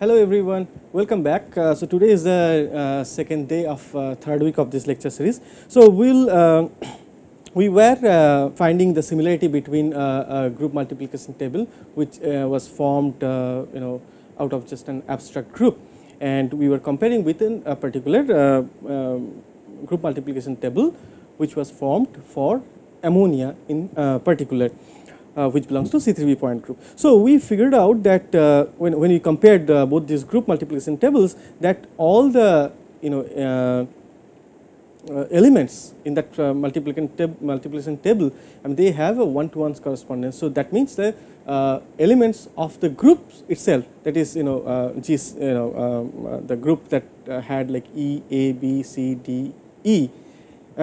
Hello everyone, welcome back. So today is the second day of third week of this lecture series. So we were finding the similarity between a group multiplication table which was formed out of just an abstract group, and we were comparing within a particular group multiplication table which was formed for ammonia in particular. Which belongs to C3b point group. So we figured out that when we compared both these group multiplication tables, that all the elements in that multiplication table, they have a one-to-one correspondence. So that means the elements of the group itself, that is the group that had like E, A, B, C, D, E,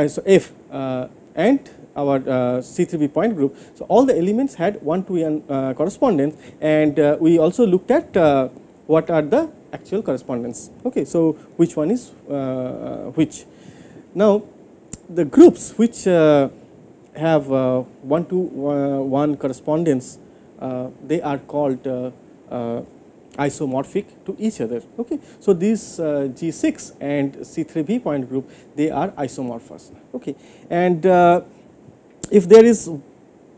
so F, and our C3b point group. So all the elements had one-to-one correspondence, and we also looked at what are the actual correspondence. Okay, so which one is which? Now the groups which have one-to-one correspondence, they are called isomorphic to each other. Okay, so these G6 and C3b point group, they are isomorphous. Okay, and if there is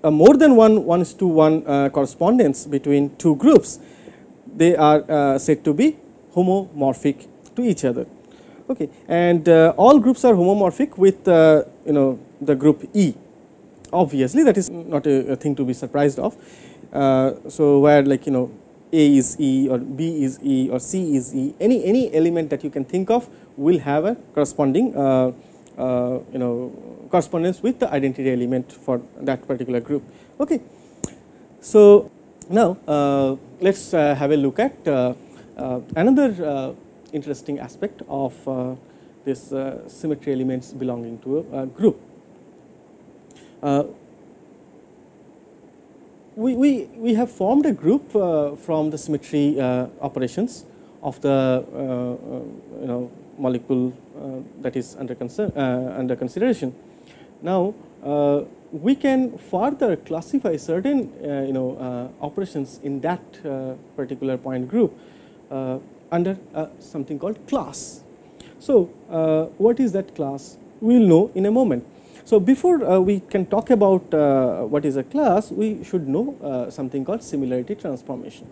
more than one-to-one correspondence between two groups, they are said to be homomorphic to each other. Okay, and all groups are homomorphic with the group E. Obviously, that is not a thing to be surprised of. So where like A is E or B is E or C is E, any element that you can think of will have a corresponding correspondence with the identity element for that particular group. Okay, so now let's have a look at another interesting aspect of this symmetry elements belonging to a group. We have formed a group from the symmetry operations of the molecule that is under consideration. Now we can further classify certain operations in that particular point group under something called class. So what is that class? We will know in a moment. So before we can talk about what is a class, we should know something called similarity transformation.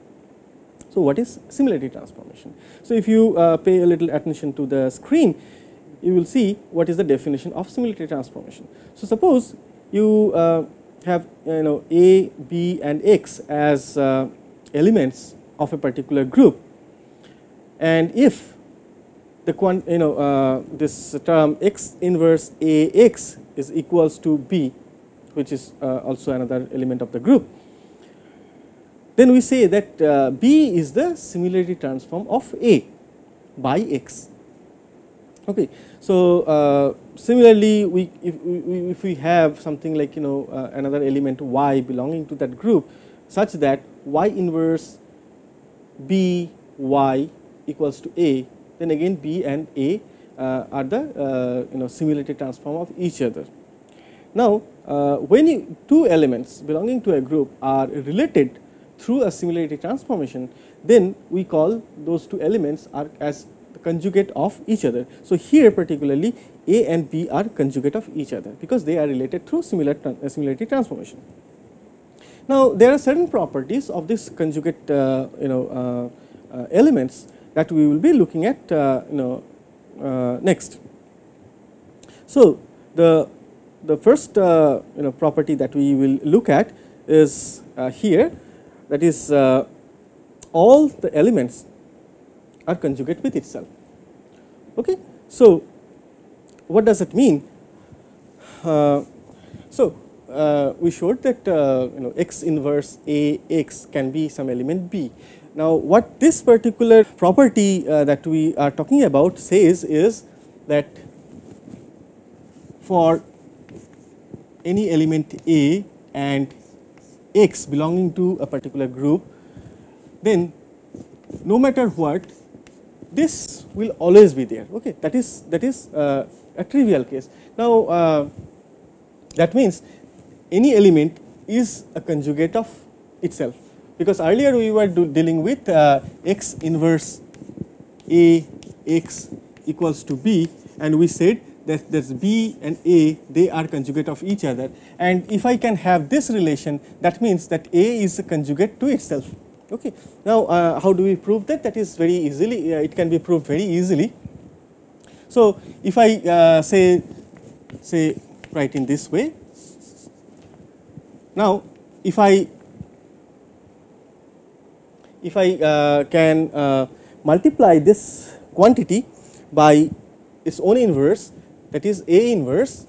So what is similarity transformation? So if you pay a little attention to the screen, you will see what is the definition of similarity transformation. So suppose you have A, B, and X as elements of a particular group, and if the this term X inverse AX is equals to B, which is also another element of the group, then we say that B is the similarity transform of A by X. Okay, so similarly, if we have something like another element Y belonging to that group, such that Y inverse B Y equals to A, then again B and A are the similarity transform of each other. Now, when two elements belonging to a group are related through a similarity transformation, then we call those two elements are as the conjugate of each other. So here particularly A and B are conjugate of each other because they are related through similarity transformation. Now there are certain properties of this conjugate elements that we will be looking at next. So the first property that we will look at is here, that is all the elements are conjugate with itself. Okay, so what does it mean? We showed that X inverse AX can be some element B. Now what this particular property that we are talking about says is that for any element A and X belonging to a particular group, then no matter what, this will always be there. Okay, that is a trivial case. Now that means any element is a conjugate of itself. because earlier we were dealing with x inverse A x equals to B, and we said that there's B and A, they are conjugate of each other, and if I can have this relation, that means that A is a conjugate to itself. Okay. Now, how do we prove that? That is very easily, it can be proved very easily. So, if I say write in this way, now if I can multiply this quantity by its own inverse, that is A inverse,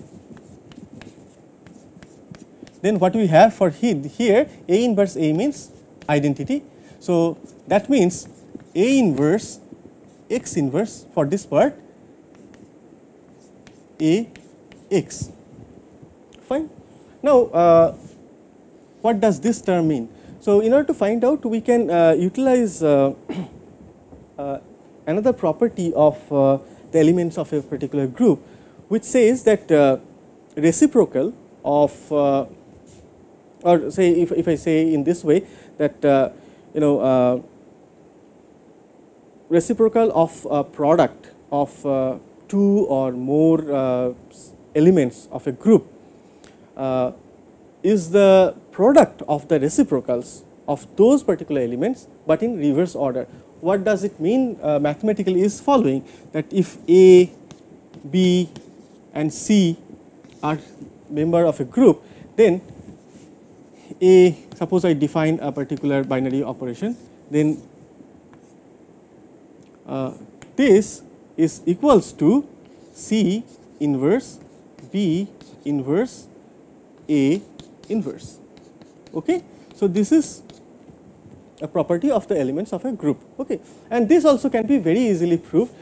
then what we have for here A inverse A means identity. So, that means A inverse x inverse for this part A x. Fine. Now, what does this term mean? So, in order to find out, we can utilize another property of the elements of a particular group, which says that reciprocal of or say if I say in this way that reciprocal of a product of two or more elements of a group is the product of the reciprocals of those particular elements, but in reverse order. What does it mean mathematically is following, that if A, B and C are member of a group, then A, suppose I define a particular binary operation, then this is equals to C inverse B inverse A inverse. Okay. So, this is a property of the elements of a group. Okay. And this also can be very easily proved,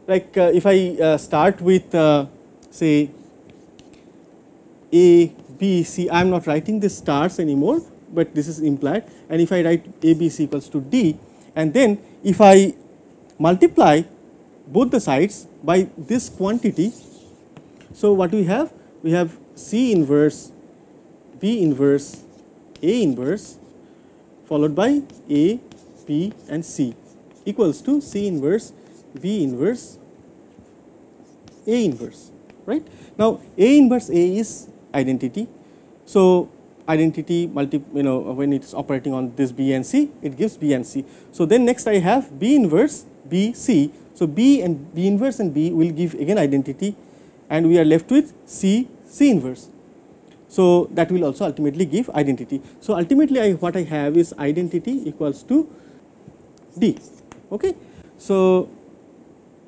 like if I start with say A, B, C, I am not writing the stars anymore, but this is implied, and if I write A, B, C equals to D, and then if I multiply both the sides by this quantity, so what we have? We have C inverse B inverse A inverse followed by A, B and C equals to C inverse B inverse A inverse, right. Now, A inverse A is identity. So, identity when it is operating on this B and C, it gives B and C. So, then next I have B inverse B C. So, B and B inverse and B will give again identity, and we are left with C inverse. So, that will also ultimately give identity. So, ultimately what I have is identity equals to D. Okay. So,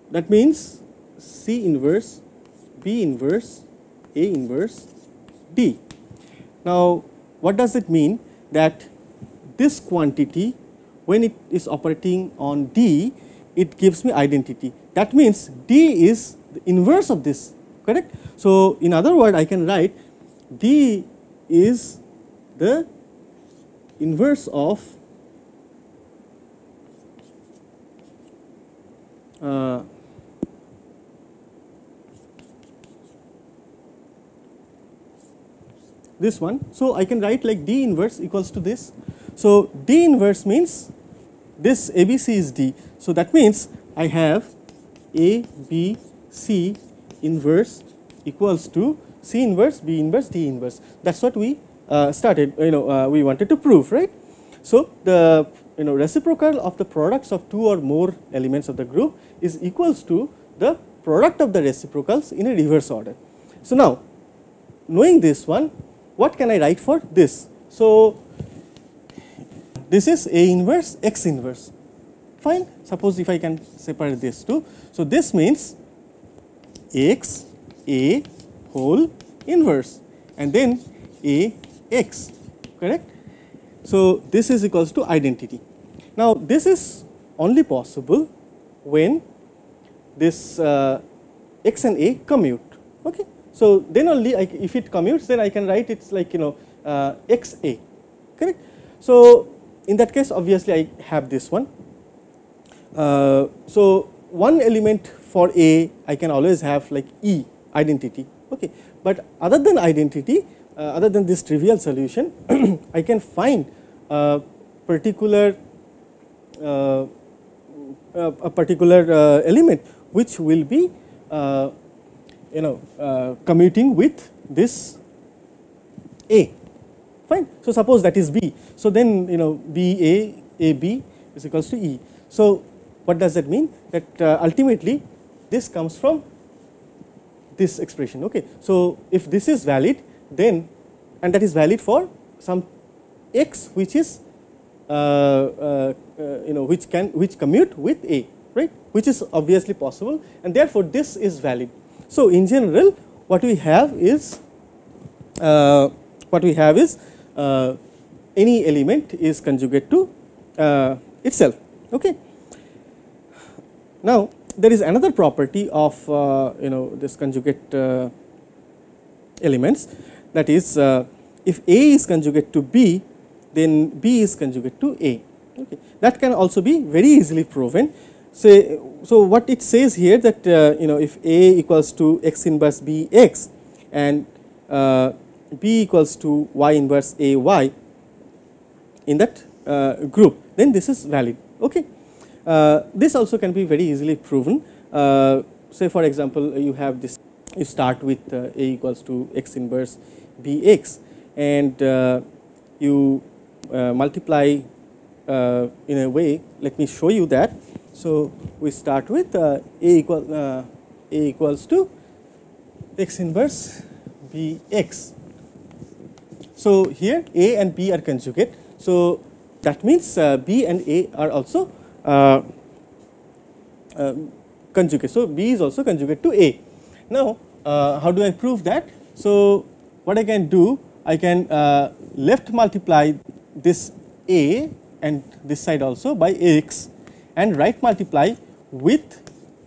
that means C inverse B inverse A inverse D. Now, what does it mean? That this quantity, when it is operating on D, it gives me identity. That means D is the inverse of this, correct? So, in other words, I can write D is the inverse of this one. So, I can write like D inverse equals to this. So, D inverse means this ABC is D. So, that means I have A, B, C inverse equals to C inverse, B inverse, D inverse. That is what we started, we wanted to prove, right. So, the reciprocal of the products of two or more elements of the group is equals to the product of the reciprocals in a reverse order. So, now knowing this one, what can I write for this? So, this is A inverse X inverse, fine. Suppose if I can separate this two. So, this means X A whole inverse and then A X, correct. So, this is equals to identity. Now, this is only possible when this X and A commute, okay. So, then only if it commutes, then I can write it's like X A, correct. So, in that case obviously I have this one. So, one element for A I can always have like E identity, okay. But other than identity, other than this trivial solution, I can find particular element which will be commuting with this A. Fine. So suppose that is B. So then B A B is equals to E. So what does that mean? That ultimately this comes from this expression. Okay. So if this is valid, then and that is valid for some x which is which commute with A, right? Which is obviously possible, and therefore this is valid. So in general, what we have is any element is conjugate to itself. Okay. Now there is another property of this conjugate elements, that is if A is conjugate to B, then B is conjugate to A. Okay. That can also be very easily proven. So what it says here, that if A equals to x inverse B x and B equals to y inverse A y in that group, then this is valid. Okay. This also can be very easily proven. Say for example, you have this, you start with A equals to x inverse B x, and you multiply in a way. Let me show you that. So we start with A equals to x inverse B x. So here A and B are conjugate. So that means B and A are also conjugate. So B is also conjugate to A. Now how do I prove that? So what I can do, I can left multiply this A and this side also by x, and right multiply with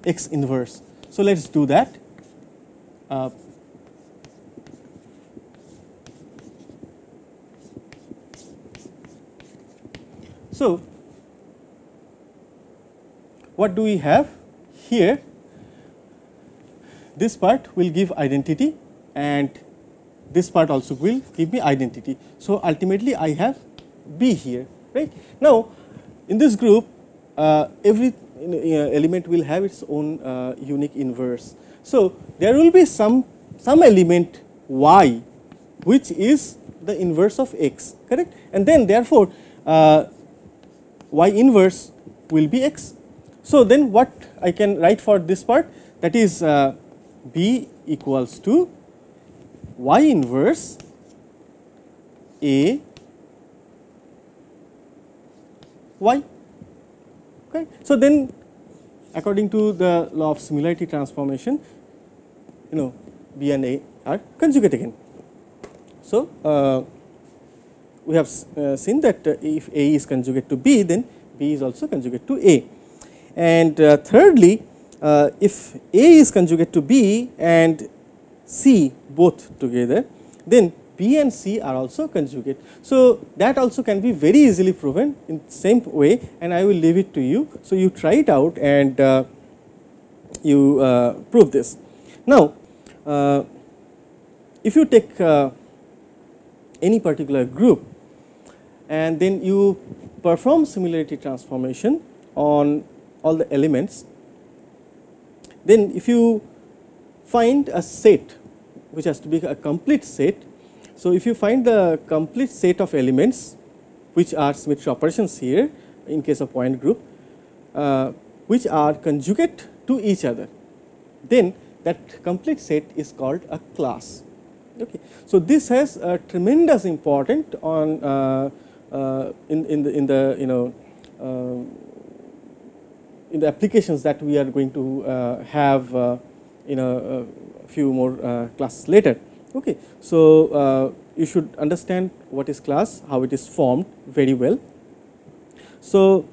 x inverse. So let us do that. So what do we have here? This part will give identity, and this part also will give me identity. So ultimately I have B here, right? Now in this group every element will have its own unique inverse. So there will be some element y which is the inverse of x, correct? And then therefore y inverse will be x. So then what I can write for this part, that is B equals to y inverse A y. Okay. So then according to the law of similarity transformation, B and A are conjugate again. So we have seen that if A is conjugate to B, then B is also conjugate to A. And thirdly, if A is conjugate to B and C both together, then B and C are also conjugate. So that also can be very easily proven in the same way, and I will leave it to you. So you try it out and you prove this. Now if you take any particular group and then you perform similarity transformation on all the elements, then if you find a set which has to be a complete set. So if you find the complete set of elements which are symmetry operations here in case of point group, which are conjugate to each other, then that complete set is called a class. Okay. So this has a tremendous importance on in the applications that we are going to have in a few more classes later. Okay. So you should understand what is class, how it is formed very well. So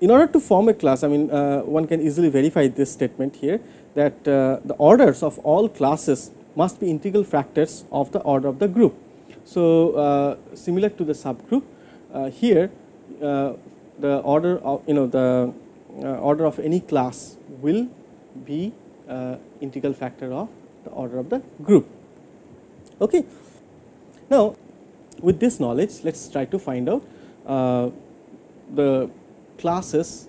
in order to form a class, I mean one can easily verify this statement here, that the orders of all classes must be integral factors of the order of the group. So similar to the subgroup, here the order of order of any class will be integral factor of the order of the group. Okay. Now with this knowledge, let's try to find out the classes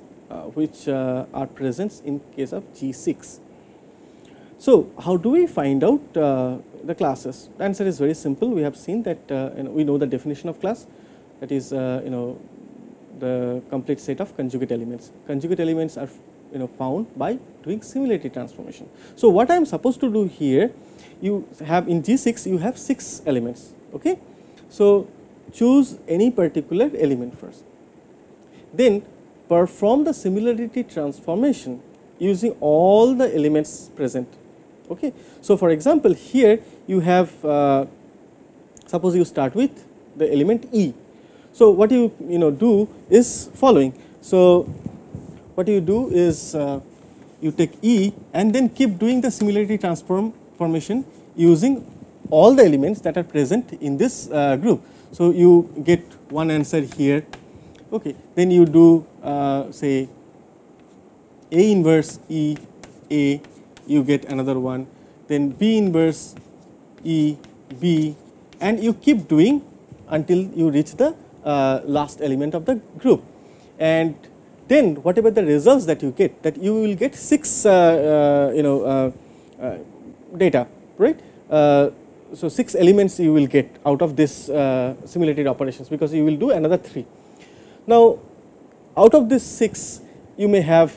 which are present in case of G6. So, how do we find out the classes? The answer is very simple. We have seen that we know the definition of class, that is the complete set of conjugate elements. Conjugate elements are found by doing similarity transformation. So, what I am supposed to do here, you have in G6 you have 6 elements. Okay. So, choose any particular element first, then perform the similarity transformation using all the elements present. Okay. So, for example, here you have suppose you start with the element E. So, what you do is following. So, what you do is you take E and then keep doing the similarity transformation using all the elements that are present in this group. So, you get one answer here. Okay. Then you do say A inverse E A, you get another one, then B inverse E B, and you keep doing until you reach the last element of the group. And then whatever the results that you get, that you will get 6 data, right. So, 6 elements you will get out of this simulated operations, because you will do another 3. Now, out of this 6 you may have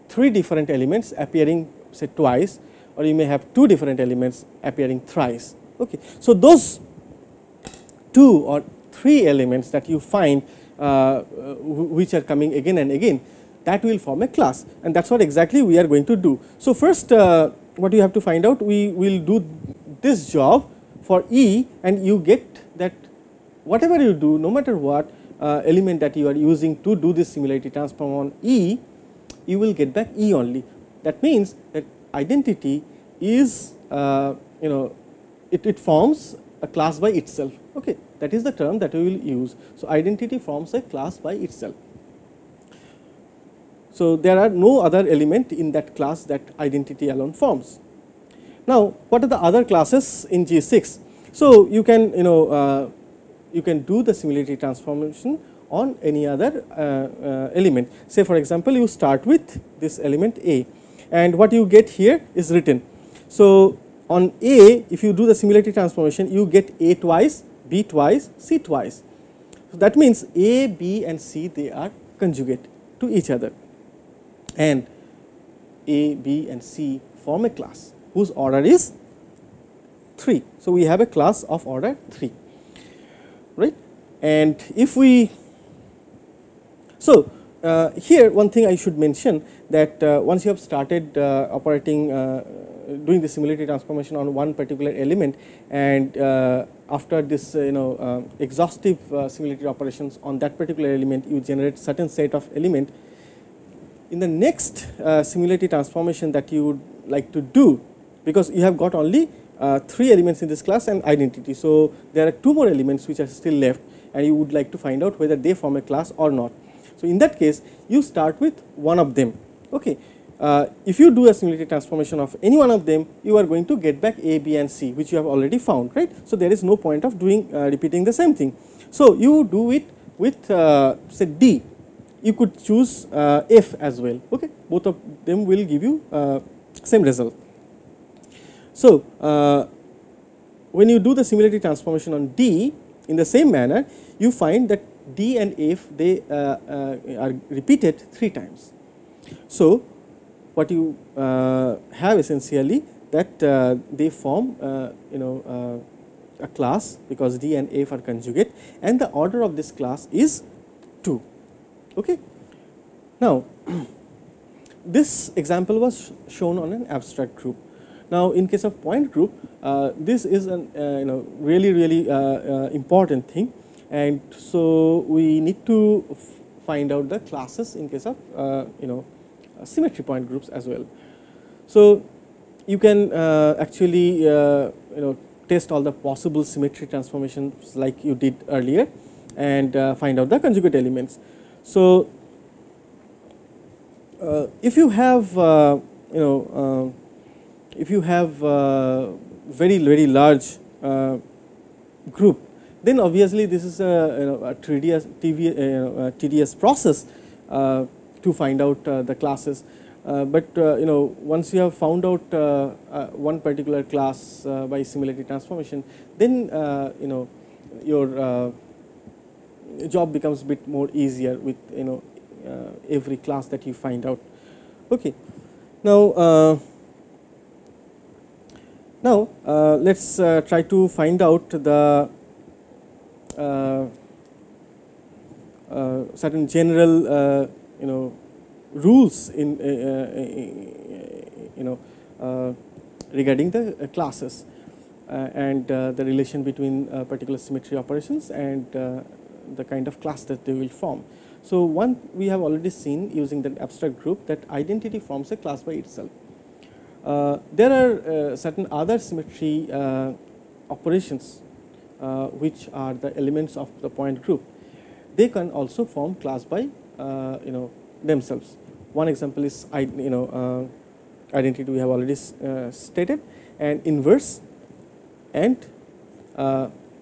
3 different elements appearing say twice, or you may have 2 different elements appearing thrice. Okay. So, those 2 or 3 elements that you find which are coming again and again, that will form a class, and that is what exactly we are going to do. So, first what you have to find out, we will do this job for E, and you get that whatever you do, no matter what element that you are using to do this similarity transform on E, you will get back E only. That means that identity is it forms a class by itself. Okay. That is the term that we will use. So, identity forms a class by itself. So, there are no other element in that class that identity alone forms. Now, what are the other classes in G6? So, you can do the similarity transformation on any other element. Say for example, you start with this element A, and what you get here is written. So, on A, if you do the similarity transformation, you get A twice, B twice, C twice. So, that means A, B and C, they are conjugate to each other, and A, B and C form a class whose order is 3. So, we have a class of order 3, right. And if we, so here one thing I should mention, that once you have started operating doing the similarity transformation on one particular element, and after this exhaustive similarity operations on that particular element, you generate certain set of element. In the next similarity transformation that you would like to do, because you have got only 3 elements in this class and identity. So, there are 2 more elements which are still left, and you would like to find out whether they form a class or not. So, in that case, you start with one of them. Okay. If you do a similarity transformation of any one of them, you are going to get back A, B and C, which you have already found, right. So, there is no point of doing repeating the same thing. So, you do it with say D. You could choose F as well. Okay. Both of them will give you same result. So, when you do the similarity transformation on D in the same manner, you find that D and F, they are repeated 3 times. So, what you have essentially that they form a class, because D and F are conjugate, and the order of this class is 2. Okay. Now, this example was shown on an abstract group. Now, in case of point group, this is an really important thing, and so we need to find out the classes in case of symmetry point groups as well. So, you can actually test all the possible symmetry transformations like you did earlier, and find out the conjugate elements. So, if you have very large group, then obviously this is a tedious process to find out the classes. But once you have found out one particular class by similarity transformation, then your job becomes a bit more easier with every class that you find out. Okay. Now let's try to find out the certain general rules in regarding the classes and the relation between particular symmetry operations and the kind of class that they will form. So one, we have already seen using the abstract group that identity forms a class by itself. There are certain other symmetry operations which are the elements of the point group. They can also form class by themselves. One example is identity we have already stated, and inverse and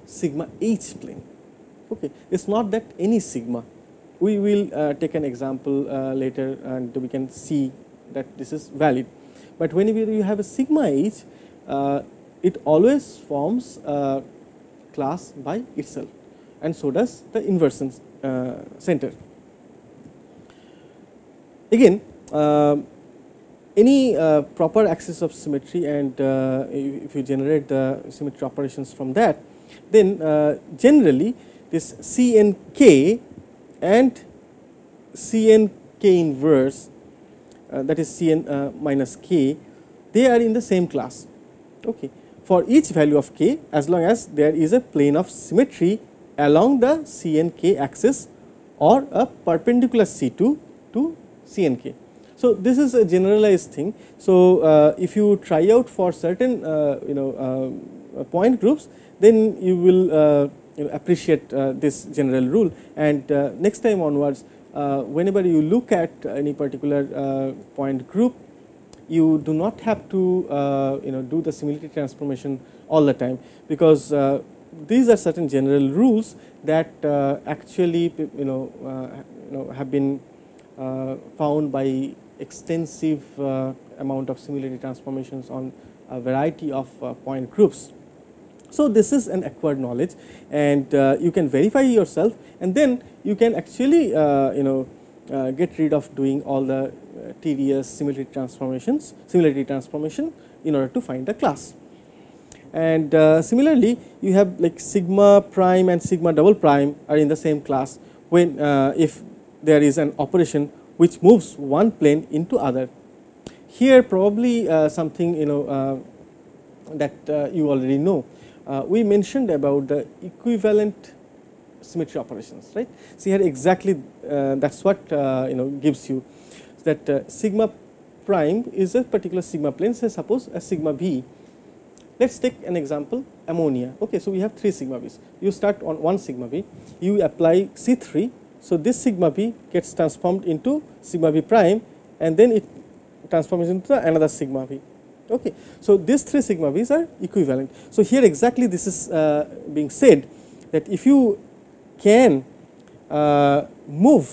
sigma H plane. Okay, it's not that any sigma. We will take an example later, and we can see that this is valid. But whenever you have a sigma H, it always forms a class by itself, and so does the inversion center. Again, any proper axis of symmetry, and if you generate the symmetry operations from that, then generally this Cnk and Cnk inverse, that is Cn minus k, they are in the same class. Okay. For each value of k, as long as there is a plane of symmetry along the Cnk axis or a perpendicular C2 to Cnk. So this is a generalized thing. So if you try out for certain point groups, then you will appreciate this general rule, and next time onwards, whenever you look at any particular point group, you do not have to do the similarity transformation all the time, because these are certain general rules that actually have been found by extensive amount of similarity transformations on a variety of point groups. So this is an acquired knowledge, and you can verify yourself, and then you can actually get rid of doing all the tedious similarity transformation in order to find the class. And similarly, you have like sigma prime and sigma double prime are in the same class when if there is an operation which moves one plane into other. Here probably something that you already know. We mentioned about the equivalent symmetry operations, right? See here exactly that's what gives you that sigma prime is a particular sigma plane. Say suppose a sigma b. Let's take an example, ammonia. Okay, so we have 3 sigma b's. You start on 1 sigma b, you apply C3, so this sigma b gets transformed into sigma b prime, and then it transforms into another sigma b. Okay, so these 3 sigma b's are equivalent. So here exactly this is being said that if you can move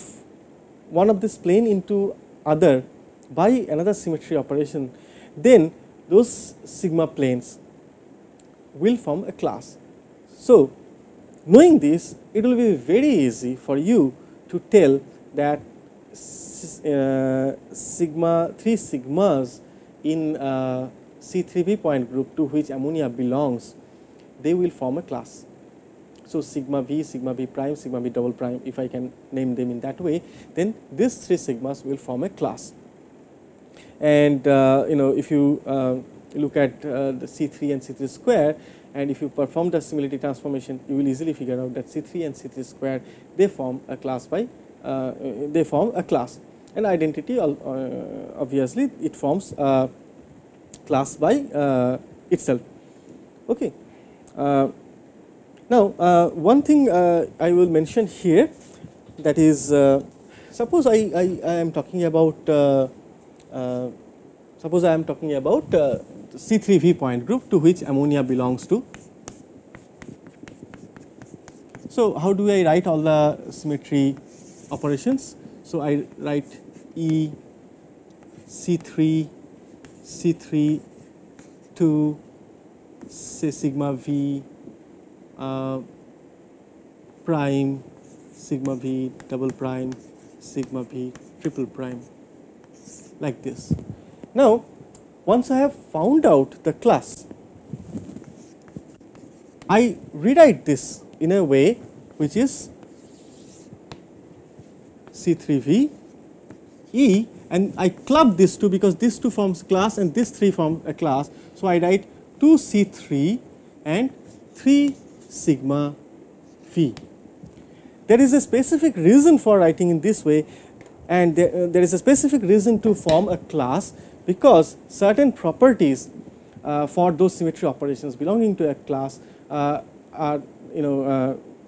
one of this plane into other by another symmetry operation, then those sigma planes will form a class. So knowing this, it will be very easy for you to tell that 3 sigmas in C3b point group to which ammonia belongs, they will form a class. So sigma b prime, sigma b double prime, if I can name them in that way, then these 3 sigmas will form a class. And if you look at the C3 and C3 square, and if you perform the similarity transformation, you will easily figure out that C3 and C3 square, they form a class by and identity obviously it forms a class by itself. Okay. Now one thing I will mention here, that is suppose I am talking about C3V point group to which ammonia belongs to. So how do I write all the symmetry operations? So I write E C3 C3 to say sigma V prime sigma V double prime sigma V triple prime, like this. Now once I have found out the class, I rewrite this in a way which is C3V E, and I club these two because these two forms class and this 3 form a class. So I write 2C3 and 3 sigma V. There is a specific reason for writing in this way, and there is a specific reason to form a class, because certain properties for those symmetry operations belonging to a class are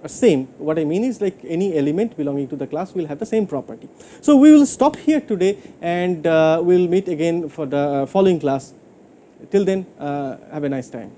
same. What I mean is, like, any element belonging to the class will have the same property. So we will stop here today, and we will meet again for the following class. Till then, have a nice time.